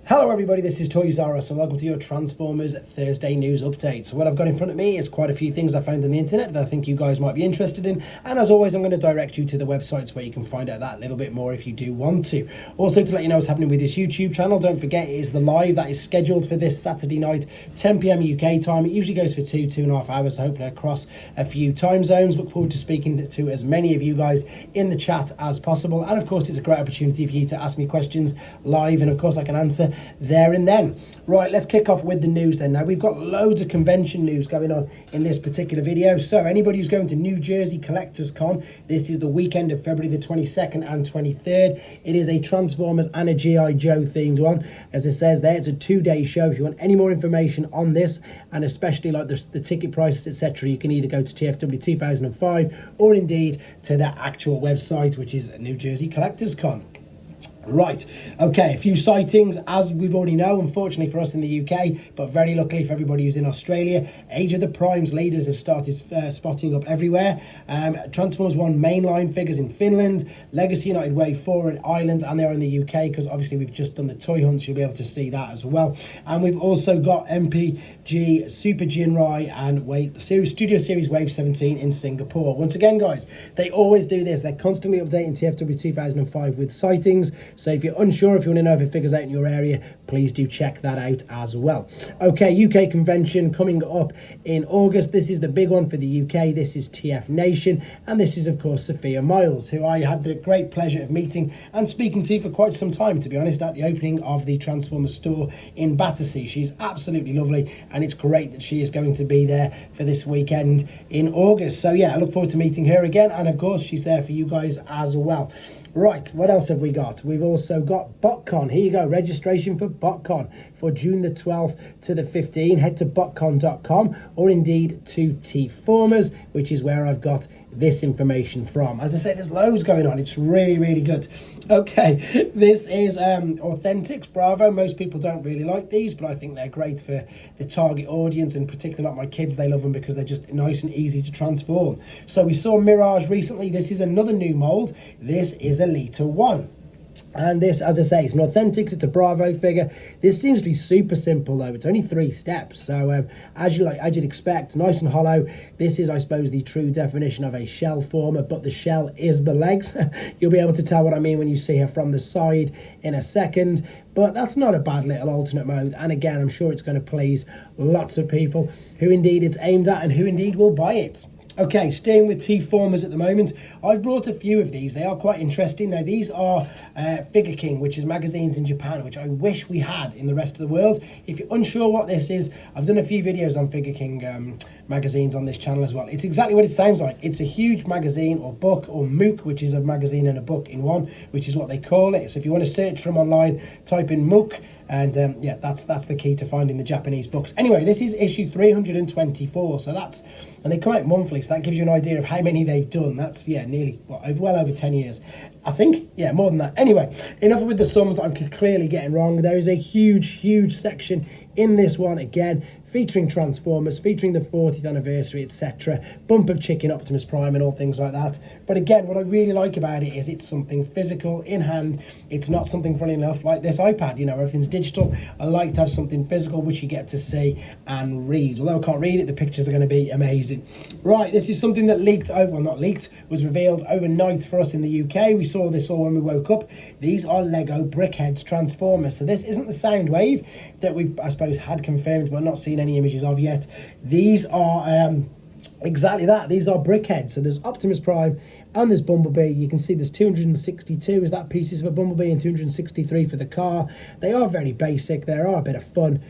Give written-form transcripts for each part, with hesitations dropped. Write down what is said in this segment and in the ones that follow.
Hello everybody, this is Toys R Us and welcome to your Transformers Thursday news update. So what I've got in front of me is quite a few things I found on the internet that I think you guys might be interested in, and as always I'm going to direct you to the websites where you can find out that little bit more if you do want to. Also, to let you know what's happening with this YouTube channel, don't forget it is the live that is scheduled for this Saturday night, 10 PM UK time. It usually goes for 2.5 hours, so hopefully across a few time zones. Look forward to speaking to as many of you guys in the chat as possible, and of course it's a great opportunity for you to ask me questions live, and of course I can answer there and then. Right, let's kick off with the news then. Now, we've got loads of convention news going on in this particular video. So anybody who's going to New Jersey Collectors Con, this is the weekend of February the 22nd and 23rd. It is a Transformers and a G.I. Joe themed one. As it says there, it's a 2-day show. If you want any more information on this, and especially like the ticket prices, etc., you can either go to TFW 2005 or indeed to their actual website, which is New Jersey Collectors Con. Right, okay, a few sightings, as we've already know, unfortunately for us in the UK, but very luckily for everybody who's in Australia. Age of the Primes leaders have started spotting up everywhere. Transformers 1 mainline figures in Finland, Legacy United Wave 4 in Ireland, and they're in the UK, because obviously we've just done the toy hunts, you'll be able to see that as well. And we've also got MPG, Super Jinrai, and Studioseries Wave 17 in Singapore. Once again, guys, they always do this. They're constantly updating TFW 2005 with sightings. So if you're unsure, if you want to know if it figures out in your area, please do check that out as well. Okay, UK convention coming up in August. This is the big one for the UK. This is Tfnation, and this is, of course, Sophia Miles, who I had the great pleasure of meeting and speaking to for quite some time, to be honest, at the opening of the Transformers store in Battersea. She's absolutely lovely, and it's great that she is going to be there for this weekend in August. So yeah, I look forward to meeting her again, and of course, she's there for you guys as well. Right, what else have we got? We've also got Botcon. Here you go, registration for Botcon for June the 12th to the 15th. Head to botcon.com or indeed to Tformers, which is where I've got this information from. As I say, there's loads going on. It's really, really good. Okay, this is Authentics Bravo. Most people don't really like these, but I think they're great for the target audience, and particularly like my kids, they love them because they're just nice and easy to transform. So we saw Mirage recently. This is another new mold. This is Elita 1. And this, as I say, it's an Authentics, it's a Bravo figure. This seems to be super simple though. It's only 3 steps. So as you'd expect, nice and hollow. This is, I suppose, the true definition of a shell former, but the shell is the legs. You'll be able to tell what I mean when you see her from the side in a second. But that's not a bad little alternate mode. And again, I'm sure it's going to please lots of people who indeed it's aimed at and who indeed will buy it. Okay, staying with Tformers at the moment, I've brought a few of these. They are quite interesting. Now, these are Figure King, which is magazines in Japan, which I wish we had in the rest of the world. If you're unsure what this is, I've done a few videos on Figure King magazines on this channel as well. It's exactly what it sounds like. It's a huge magazine or book, or MOOC, which is a magazine and a book in one, which is what they call it. So if you want to search for them online, type in MOOC. And yeah, that's the key to finding the Japanese books. Anyway, this is issue 324, so that's, and they come out monthly, so that gives you an idea of how many they've done. That's, yeah, nearly, well over 10 years. I think, yeah, more than that. Anyway, enough with the sums that I'm clearly getting wrong. There is a huge section in this one, again, featuring Transformers, featuring the 40th anniversary, etc. Bump of Chicken, Optimus Prime, and all things like that. But again, what I really like about it is it's something physical in hand. It's not something, funny enough, like this iPad, you know, everything's digital. I like to have something physical which you get to see and read. Although I can't read it, the pictures are going to be amazing. Right, this is something that leaked, well, not leaked, was revealed overnight for us in the UK. We saw this all when we woke up. These are Lego Brickheadz Transformers. So this isn't the Soundwave that we've, I suppose, had confirmed but not seen any images of yet. These are exactly that. These are Brickheadz. So there's Optimus Prime and there's Bumblebee. You can see there's 262 is that pieces for Bumblebee and 263 for the car. They are very basic. They are a bit of fun.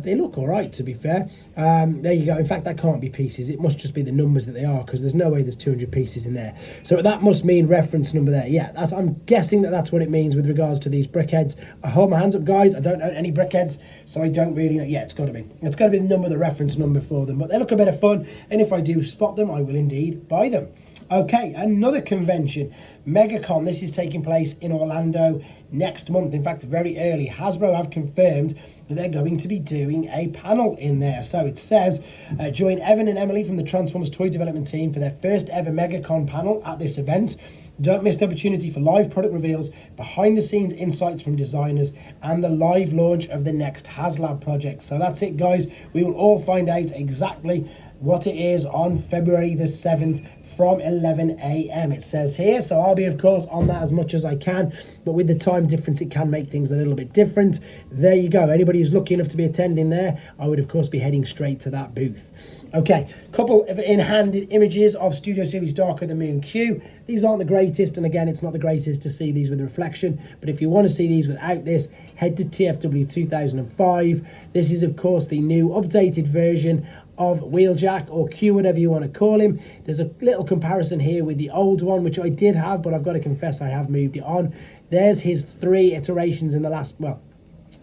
They look all right, to be fair. There you go. In fact, that can't be pieces. It must just be the numbers that they are, because there's no way there's 200 pieces in there. So that must mean reference number there. Yeah, I'm guessing that's what it means with regards to these Brickheadz. I hold my hands up, guys. I don't own any Brickheadz, so I don't really know. Yeah, it's got to be. It's got to be the number, the reference number for them. But they look a bit of fun, and if I do spot them, I will indeed buy them. Okay, another convention. Megacon. This is taking place in Orlando next month. In fact, very early. Hasbro have confirmed that they're going to be doing a panel in there. So it says, join Evan and Emily from the Transformers toy development team for their first ever Megacon panel at this event. Don't miss the opportunity for live product reveals, behind the scenes insights from designers, and the live launch of the next HasLab project. So that's it, guys. We will all find out exactly what it is on February the 7th from 11 a.m. it says here. So I'll be, of course, on that as much as I can, but with the time difference, it can make things a little bit different. There you go. Anybody who's lucky enough to be attending there, I would, of course, be heading straight to that booth. Okay, couple of in-handed images of Studio Series Dark of the Moon Q. These aren't the greatest, and again, it's not the greatest to see these with reflection, but if you want to see these without this, head to TFW 2005. This is, of course, the new updated version of Wheeljack, or Q, whatever you want to call him. There's a little comparison here with the old one, which I did have, but I've got to confess I have moved it on. There's his 3 iterations in the last, well,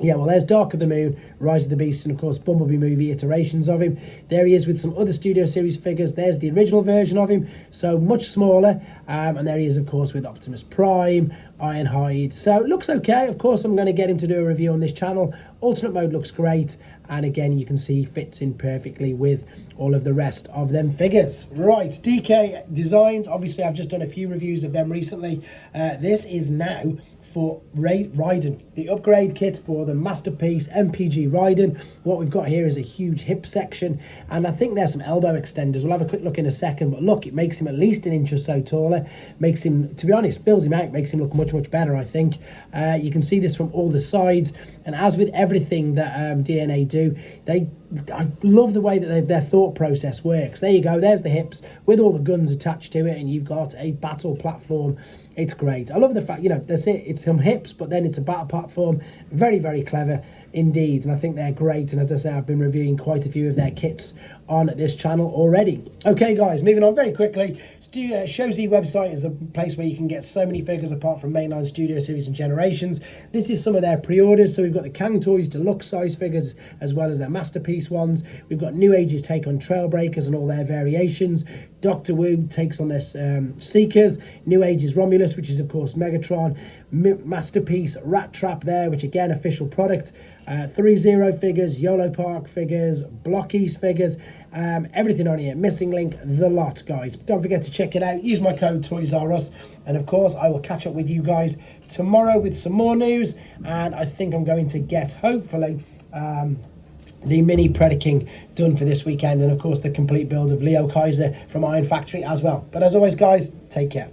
there's Dark of the Moon, Rise of the Beast, and of course Bumblebee movie iterations of him. There he is with some other Studio Series figures. There's the original version of him, so much smaller. And there he is, of course, with Optimus Prime, Ironhide. So it looks okay. Of course, I'm going to get him to do a review on this channel. Alternate mode looks great. And again, you can see fits in perfectly with all of the rest of them figures. Right, DK Designs. Obviously, I've just done a few reviews of them recently. This is now for Raiden, the upgrade kit for the Masterpiece MPG Raiden. What we've got here is a huge hip section, and I think there's some elbow extenders. We'll have a quick look in a second, but look, it makes him at least an inch or so taller. Makes him, to be honest, fills him out, makes him look much, much better, I think. You can see this from all the sides, and as with everything that DNA do, I love the way that their thought process works. There you go, there's the hips with all the guns attached to it, and you've got a battle platform. It's great. I love the fact, that's it. It's some hips, but then it's a battle platform. Very, very clever indeed, and I think they're great. And as I say, I've been reviewing quite a few of their kits on this channel already. Okay, guys, moving on very quickly. ShowZ website is a place where you can get so many figures apart from mainline Studio Series and Generations. This is some of their pre-orders. So we've got the Kang Toys deluxe size figures as well as their Masterpiece ones. We've got New Age's take on Trailbreakers and all their variations. Doctor Wu takes on this Seekers. New Age's Romulus, which is of course Megatron. Masterpiece Rat Trap there, which again official product. 3-0 figures, YOLO Park figures, Blockies figures, everything on here. Missing Link, the lot, guys. Don't forget to check it out. Use my code TOYSRUS, and of course I will catch up with you guys tomorrow with some more news, and I think I'm going to get, hopefully, the mini Predaking done for this weekend, and of course the complete build of Leo Kaiser from Iron Factory as well. But as always, guys, take care.